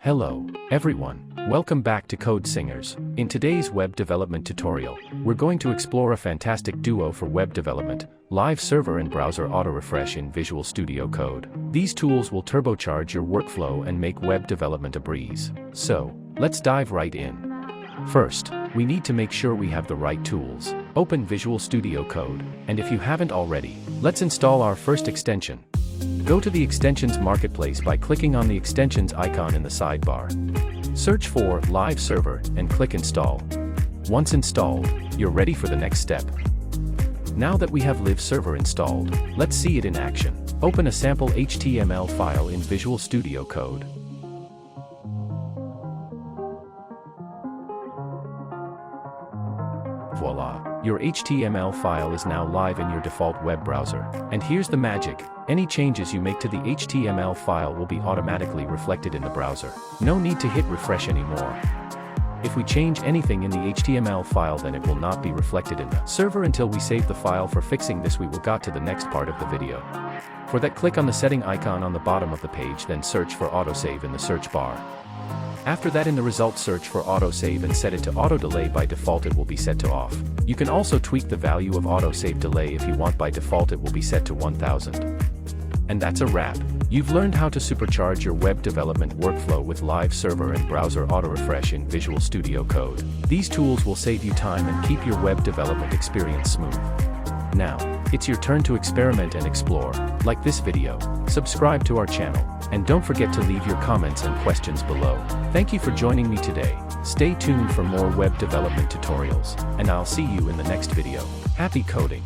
Hello, everyone. Welcome back to Code Singers. In today's web development tutorial, we're going to explore a fantastic duo for web development, live server and browser auto-refresh in Visual Studio Code. These tools will turbocharge your workflow and make web development a breeze. So, let's dive right in. First, we need to make sure we have the right tools. Open Visual Studio Code, and if you haven't already, let's install our first extension. Go to the Extensions Marketplace by clicking on the Extensions icon in the sidebar. Search for Live Server and click Install. Once installed, you're ready for the next step. Now that we have Live Server installed, let's see it in action. Open a sample HTML file in Visual Studio Code. Voila! Your HTML file is now live in your default web browser. And here's the magic. Any changes you make to the HTML file will be automatically reflected in the browser. No need to hit refresh anymore. If we change anything in the HTML file, then it will not be reflected in the server until we save the file. For fixing this, we will go to the next part of the video. For that, click on the setting icon on the bottom of the page, then search for autosave in the search bar. After that, in the results, search for autosave and set it to auto delay. By default it will be set to off. You can also tweak the value of autosave delay if you want. By default it will be set to 1000. And that's a wrap. You've learned how to supercharge your web development workflow with live server and browser auto-refresh in Visual Studio Code. These tools will save you time and keep your web development experience smooth. Now, it's your turn to experiment and explore. Like this video, subscribe to our channel, and don't forget to leave your comments and questions below. Thank you for joining me today. Stay tuned for more web development tutorials, and I'll see you in the next video. Happy coding!